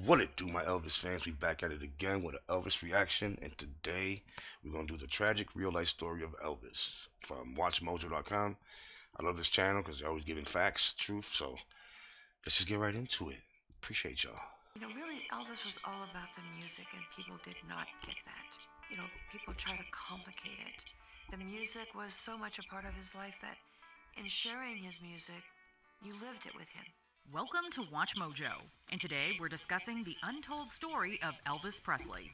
What it do, my Elvis fans? We back at it again with an Elvis reaction, and today we're gonna do the tragic real life story of Elvis from WatchMojo.com. I love this channel because they're always giving facts, truth. So let's just get right into it. Appreciate y'all. Really, Elvis was all about the music, and people did not get that. People try to complicate it. The music was so much a part of his life that in sharing his music, you lived it with him. Welcome to Watch Mojo, and today we're discussing the untold story of Elvis Presley.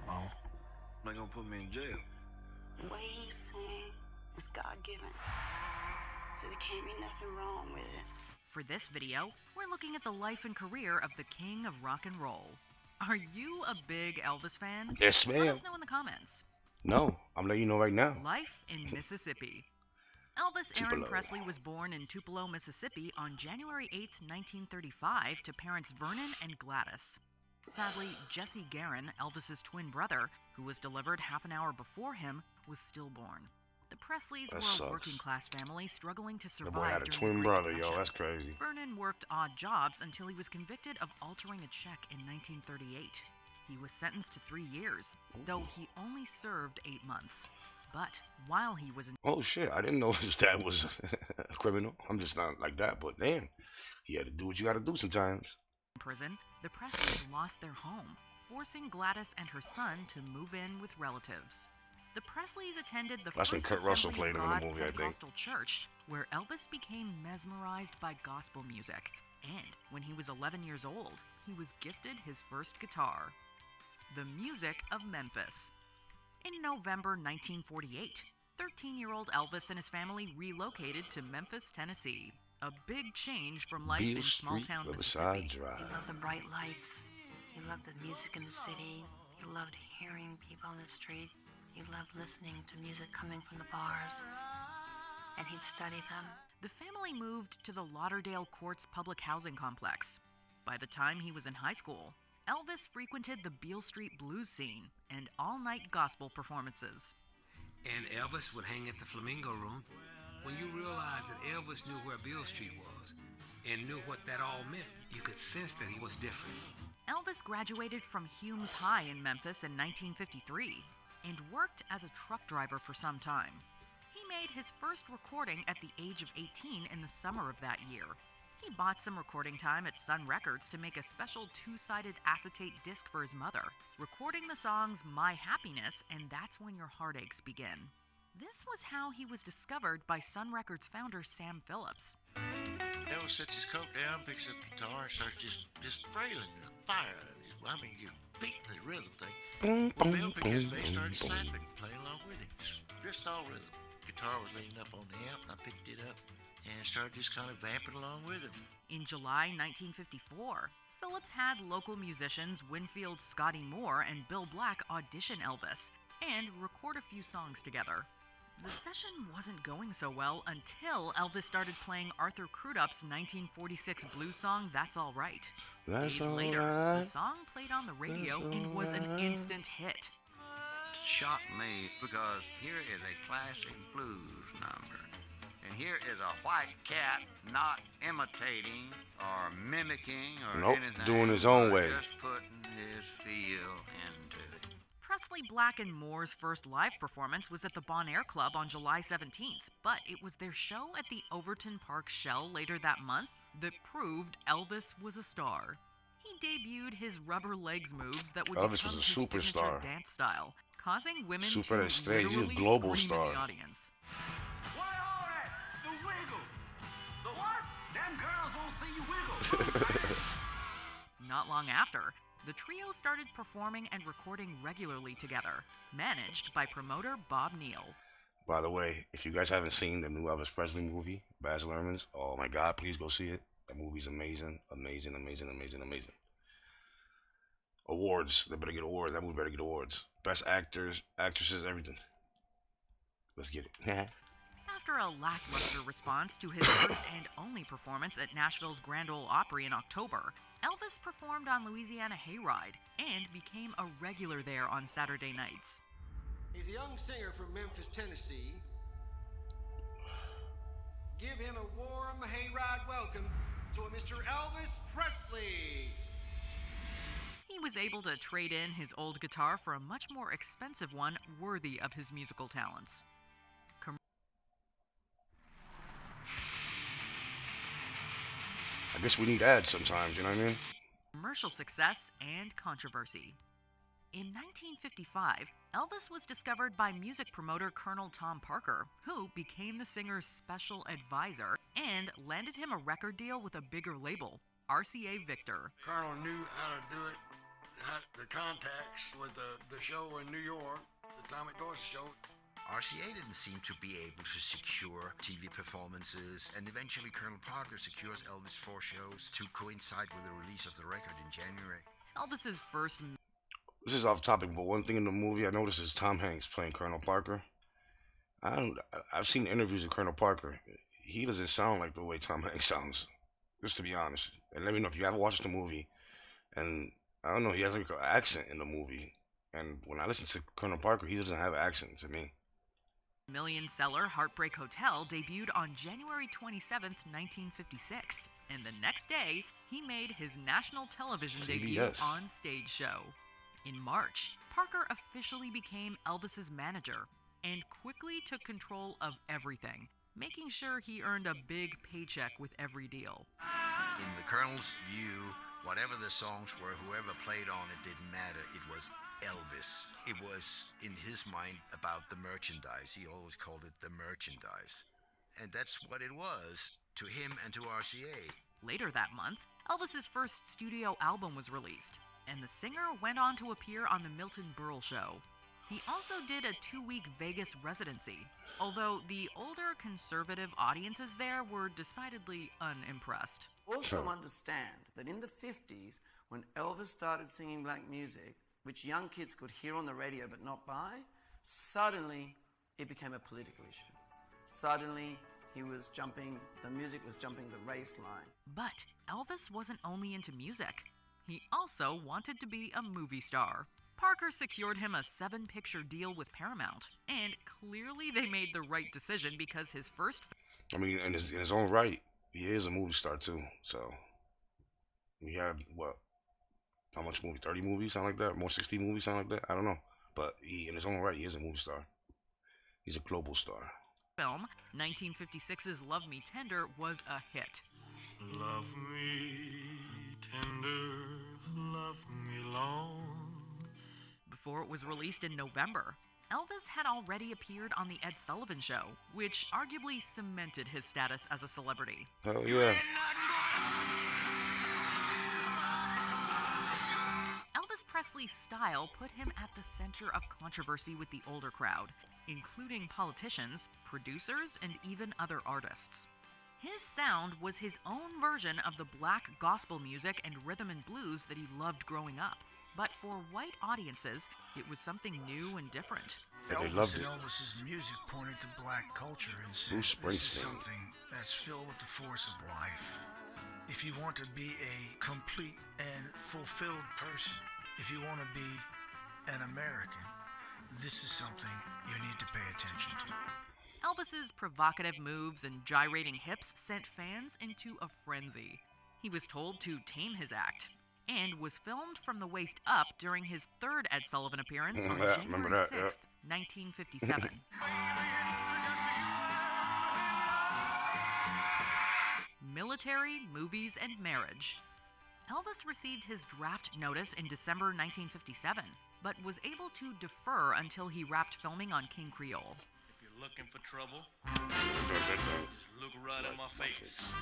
Oh, they're gonna put me in jail. The way he sang is God-given, so there can't be nothing wrong with it. For this video, we're looking at the life and career of the king of rock and roll. Are you a big Elvis fan? Yes, Let ma'am. us know in the comments. No, I'm letting you know right now. Life in Mississippi. Elvis Aaron Tupelo. Presley was born in Tupelo, Mississippi on January 8, 1935 to parents Vernon and Gladys. Sadly, Jesse Guerin, Elvis's twin brother, who was delivered half an hour before him, was stillborn. The Presleys That were sucks. a working-class family struggling to That survive boy had a during twin the Great brother, yo. Depression. That's crazy. Vernon worked odd jobs until he was convicted of altering a check in 1938. He was sentenced to 3 years, though he only served 8 months. But while he was in Oh shit, I didn't know his dad was a criminal. I'm just not like that, but damn, you had to do what you got to do sometimes. prison, the Presleys lost their home, forcing Gladys and her son to move in with relatives. The Presleys attended the That's when First Kurt Russell Assembly of played him in the God movie, I think. Pentecostal Church, where Elvis became mesmerized by gospel music. And when he was 11 years old, he was gifted his first guitar. The music of Memphis. In November 1948, 13-year-old Elvis and his family relocated to Memphis, Tennessee. A big change from life Beale in Street, small-town Riverside Mississippi. Drive. He loved the bright lights. He loved the music in the city. He loved hearing people on the street. He loved listening to music coming from the bars. And he'd study them. The family moved to the Lauderdale Courts public housing complex. By the time he was in high school, Elvis frequented the Beale Street blues scene and all-night gospel performances. And Elvis would hang at the Flamingo Room. When you realized that Elvis knew where Beale Street was and knew what that all meant, you could sense that he was different. Elvis graduated from Humes High in Memphis in 1953 and worked as a truck driver for some time. He made his first recording at the age of 18 in the summer of that year. He bought some recording time at Sun Records to make a special two-sided acetate disc for his mother, recording the songs My Happiness and That's When Your Heartaches Begin. This was how he was discovered by Sun Records founder Sam Phillips. Elvis sets his coat down, picks up the guitar, and starts just frailing the fire. You're beating the rhythm thing. Well, Bill picked his bass, started slapping, playing along with it. Just all rhythm. Guitar was leaning up on the amp, and I picked it up and started just kind of vamping along with him. In July 1954, Phillips had local musicians Winfield Scotty Moore and Bill Black audition Elvis and record a few songs together. The session wasn't going so well until Elvis started playing Arthur Crudup's 1946 blues song That's All Right. That's Days all later, right. the song played on the radio That's and was an alright. instant hit. Shocked me because here is a classic blues number. And here is a white cat not imitating or mimicking or Nope, anything. doing his own but way. Just putting his feel into it. Presley, Black, and Moore's first live performance was at the Bon Air Club on July 17th, but it was their show at the Overton Park Shell later that month that proved Elvis was a star. He debuted his rubber legs moves that would Elvis become was a his superstar. signature dance style, causing women Super to stage, he's a literally global scream star. in the audience. What all that? The wiggle. The what? Them girls won't see you wiggle. Not long after, the trio started performing and recording regularly together, managed by promoter Bob Neal. By the way, if you guys haven't seen the new Elvis Presley movie, Baz Luhrmann's, oh my God, please go see it. That movie's amazing, amazing, amazing, amazing, amazing. Awards, they better get awards. That movie better get awards. Best actors, actresses, everything. Let's get it. After a lackluster response to his first and only performance at Nashville's Grand Ole Opry in October, Elvis performed on Louisiana Hayride and became a regular there on Saturday nights. He's a young singer from Memphis, Tennessee. Give him a warm hayride welcome to a Mr. Elvis Presley. was able to trade in his old guitar for a much more expensive one worthy of his musical talents. I guess we need ads sometimes, you know what I mean? Commercial success and controversy. In 1955, Elvis was discovered by music promoter Colonel Tom Parker, who became the singer's special advisor and landed him a record deal with a bigger label, RCA Victor. Colonel knew how to do it, had the contacts with the show in New York, the Tommy Dorsey show. RCA didn't seem to be able to secure TV performances, and eventually Colonel Parker secures Elvis' 4 shows to coincide with the release of the record in January. Elvis's first... This is off topic, but one thing in the movie I noticed is Tom Hanks playing Colonel Parker. I've seen interviews of Colonel Parker. He doesn't sound like the way Tom Hanks sounds, just to be honest. And let me know if you haven't watched the movie. And I don't know, he has like an accent in the movie. And when I listen to Colonel Parker, he doesn't have an accent to me. Million-seller Heartbreak Hotel debuted on January 27, 1956, and the next day, he made his national television debut on Stage Show. In March, Parker officially became Elvis's manager and quickly took control of everything, making sure he earned a big paycheck with every deal. In the Colonel's view, whatever the songs were, whoever played on it didn't matter. It was Elvis. It was, in his mind, about the merchandise. He always called it the merchandise. And that's what it was to him and to RCA. Later that month, Elvis's first studio album was released, and the singer went on to appear on The Milton Berle Show. He also did a 2-week Vegas residency, although the older conservative audiences there were decidedly unimpressed. Also understand that in the 50s, when Elvis started singing black music, which young kids could hear on the radio but not buy, suddenly it became a political issue. Suddenly the music was jumping the race line. But Elvis wasn't only into music. He also wanted to be a movie star. Parker secured him a 7-picture deal with Paramount, and clearly they made the right decision because his first... I mean, in his own right, he is a movie star too, so... We had, what, how much movie? 30 movies, something like that? More 60 movies, something like that? I don't know. But he, in his own right, he is a movie star. He's a global star. Film, 1956's Love Me Tender, was a hit. Love me tender, love me long. Before it was released in November, Elvis had already appeared on The Ed Sullivan Show, which arguably cemented his status as a celebrity. Hell yeah. Elvis Presley's style put him at the center of controversy with the older crowd, including politicians, producers, and even other artists. His sound was his own version of the black gospel music and rhythm and blues that he loved growing up. But for white audiences, it was something new and different. Elvis and Elvis's music pointed to black culture and said, this is something that's filled with the force of life. If you want to be a complete and fulfilled person, if you want to be an American, this is something you need to pay attention to. Elvis's provocative moves and gyrating hips sent fans into a frenzy. He was told to tame his act, and was filmed from the waist up during his third Ed Sullivan appearance on January 6th, 1957. Military, movies, and marriage. Elvis received his draft notice in December 1957, but was able to defer until he wrapped filming on King Creole. If you're looking for trouble, just look right in my face.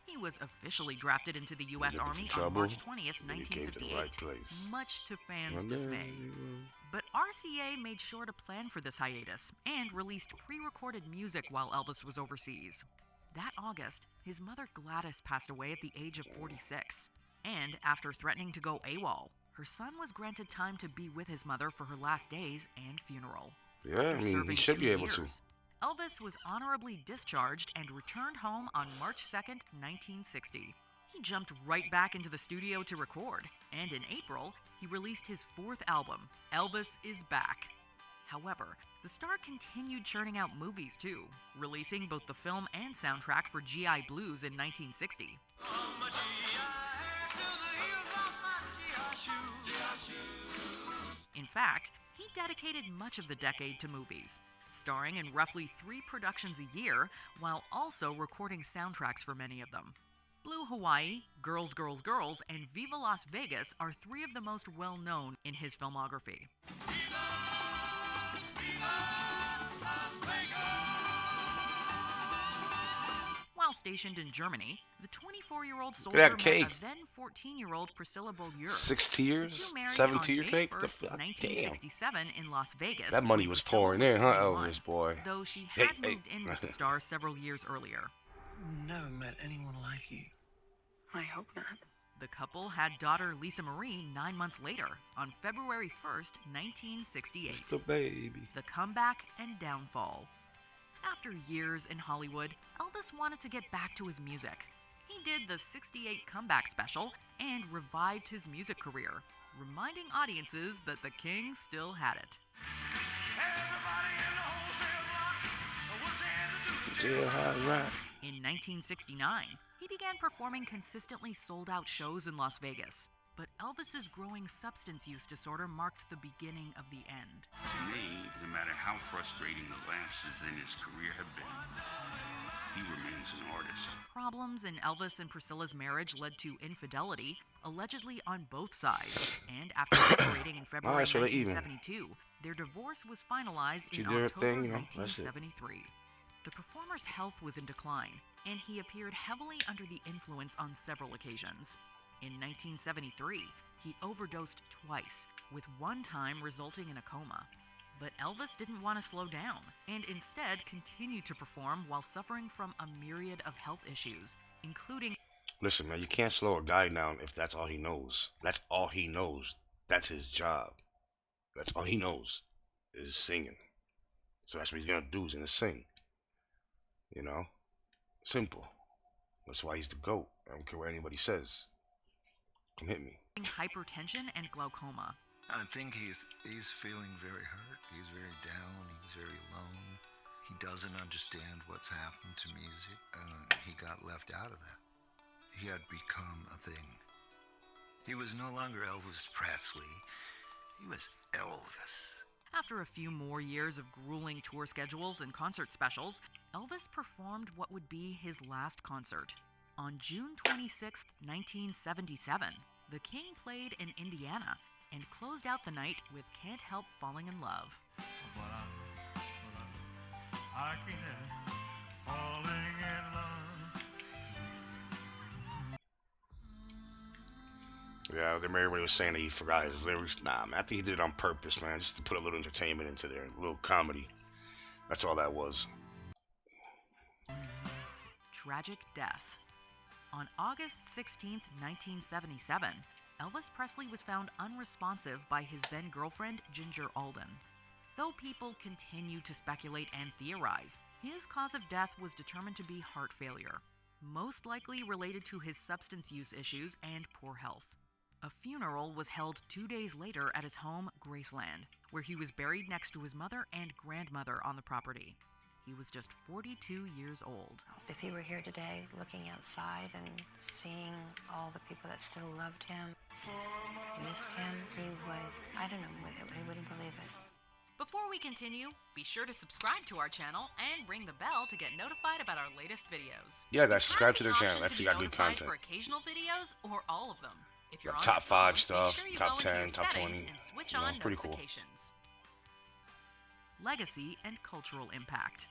He was officially drafted into the U.S. Army on March 20th, 1958, much to fans' dismay. But RCA made sure to plan for this hiatus and released pre-recorded music while Elvis was overseas. That August, his mother Gladys passed away at the age of 46. And after threatening to go AWOL, her son was granted time to be with his mother for her last days and funeral. Yeah, I mean, he should be able to. Elvis was honorably discharged and returned home on March 2nd, 1960. He jumped right back into the studio to record, and in April, he released his 4th album, Elvis is Back. However, the star continued churning out movies too, releasing both the film and soundtrack for GI Blues in 1960. In fact, he dedicated much of the decade to movies, starring in roughly 3 productions a year, while also recording soundtracks for many of them. Blue Hawaii, Girls, Girls, Girls, and Viva Las Vegas are 3 of the most well-known in his filmography. While stationed in Germany, the 24-year-old soldier met a then 14-year-old Priscilla Beaulieu. 6 tiers? The two married 7 on tier May cake? 1st, 1967 in Las Vegas. That money was pouring in, huh, Elvis boy? Though she had moved in with the star several years earlier. Never met anyone like you. I hope not. The couple had daughter Lisa Marie 9 months later, on February 1st, 1968. Just a baby. The comeback and downfall. After years in Hollywood, Elvis wanted to get back to his music. He did the '68 comeback special and revived his music career, reminding audiences that the King still had it. In 1969, he began performing consistently sold-out shows in Las Vegas. But Elvis's growing substance use disorder marked the beginning of the end. To me, no matter how frustrating the lapses in his career have been, he remains an artist. Problems in Elvis and Priscilla's marriage led to infidelity, allegedly on both sides. And after separating in February 1972, their divorce was finalized in October 1973. The performer's health was in decline, and he appeared heavily under the influence on several occasions. In 1973, he overdosed twice, with one time resulting in a coma. But Elvis didn't want to slow down, and instead continued to perform while suffering from a myriad of health issues, including... Listen, man, you can't slow a guy down if that's all he knows. That's all he knows. That's his job. That's all he knows, is singing. So that's what he's gonna do, he's gonna sing. You know? Simple. That's why he's the GOAT. I don't care what anybody says. Come hit me. Hypertension and glaucoma. I think he's feeling very hurt. He's very down. He's very alone. He doesn't understand what's happened to music. He got left out of that. He had become a thing. He was no longer Elvis Presley. He was Elvis. After a few more years of grueling tour schedules and concert specials, Elvis performed what would be his last concert. On June 26, 1977, the King played in Indiana and closed out the night with Can't Help Falling in Love. I can't help falling in love. Yeah, everybody was saying that he forgot his lyrics. Nah, man, I think he did it on purpose, man, just to put a little entertainment into there, a little comedy. That's all that was. Tragic death. On August 16, 1977, Elvis Presley was found unresponsive by his then-girlfriend, Ginger Alden. Though people continued to speculate and theorize, his cause of death was determined to be heart failure, most likely related to his substance use issues and poor health. A funeral was held 2 days later at his home, Graceland, where he was buried next to his mother and grandmother on the property. He was just 42 years old. If he were here today, looking outside and seeing all the people that still loved him, missed him, he would, I don't know, he wouldn't believe it. Before we continue, be sure to subscribe to our channel and ring the bell to get notified about our latest videos. Yeah, guys, subscribe to their channel. They actually got good content. For occasional videos or all of them. If you're on top 5 stuff, sure top 10, top 20. And switch on pretty cool. Legacy and cultural impact.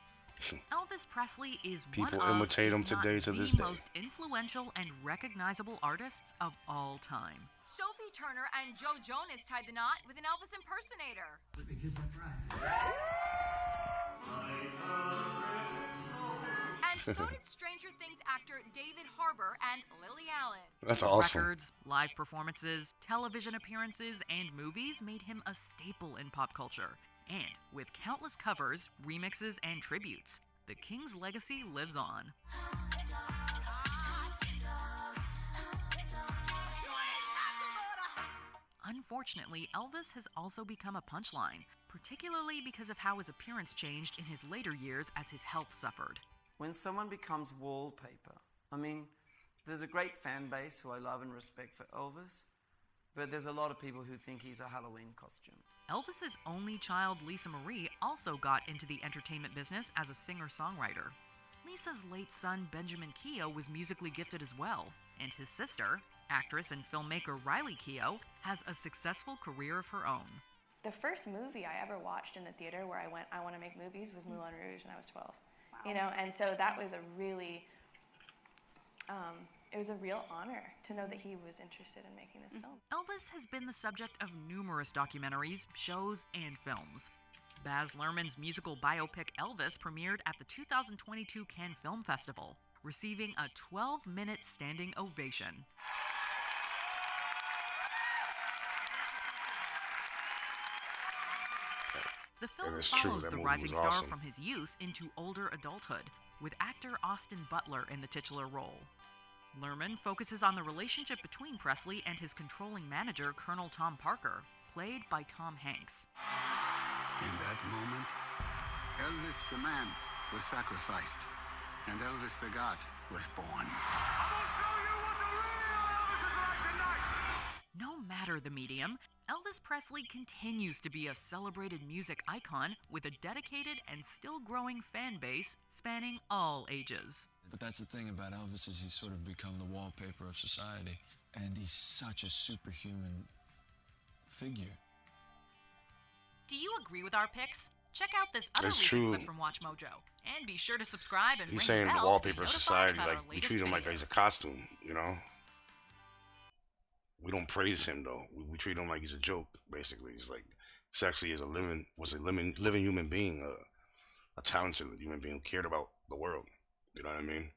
Elvis Presley is people one imitate him today to this day. The most influential and recognizable artists of all time. Sophie Turner and Joe Jonas tied the knot with an Elvis impersonator. And so did Stranger Things actor David Harbour and Lily Allen. That's awesome. Records, live performances, television appearances, and movies made him a staple in pop culture. And with countless covers, remixes, and tributes, the King's legacy lives on. Unfortunately, Elvis has also become a punchline, particularly because of how his appearance changed in his later years as his health suffered. When someone becomes wallpaper, I mean, there's a great fan base who I love and respect for Elvis, but there's a lot of people who think he's a Halloween costume. Elvis's only child, Lisa Marie, also got into the entertainment business as a singer-songwriter. Lisa's late son, Benjamin Keough, was musically gifted as well, and his sister, actress and filmmaker Riley Keough, has a successful career of her own. The first movie I ever watched in the theater where I went, I want to make movies, was Moulin Rouge, and I was 12. Wow. You know, and so that was a really, it was a real honor to know that he was interested in making this film. Elvis has been the subject of numerous documentaries, shows, and films. Baz Luhrmann's musical biopic Elvis premiered at the 2022 Cannes Film Festival, receiving a 12-minute standing ovation. The film follows the rising star from his youth into older adulthood, with actor Austin Butler in the titular role. Luhrmann focuses on the relationship between Presley and his controlling manager, Colonel Tom Parker, played by Tom Hanks. In that moment, Elvis the man was sacrificed, and Elvis the God was born. I'm gonna show you what the real Elvis is like tonight! No matter the medium, Elvis Presley continues to be a celebrated music icon with a dedicated and still growing fan base spanning all ages. But that's the thing about Elvis, is he's sort of become the wallpaper of society, and he's such a superhuman figure. Do you agree with our picks? Check out this other It's recent true. clip from Watch Mojo, and be sure to subscribe and He's ring saying the the bell to be wallpaper of notified society, about like our we latest treat him like videos. he's a costume, you know. We don't praise him though. We treat him like he's a joke. Basically, he's like sexy as a living human being, a talented human being who cared about the world. You know what I mean?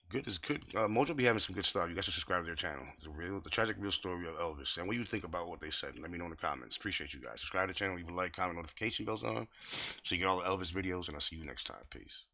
Good is good. Mojo be having some good stuff. You guys should subscribe to their channel. The tragic real story of Elvis, and what you think about what they said. Let me know in the comments. Appreciate you guys. Subscribe to the channel, leave a like, comment, notification bells on, so you get all the Elvis videos. And I'll see you next time. Peace.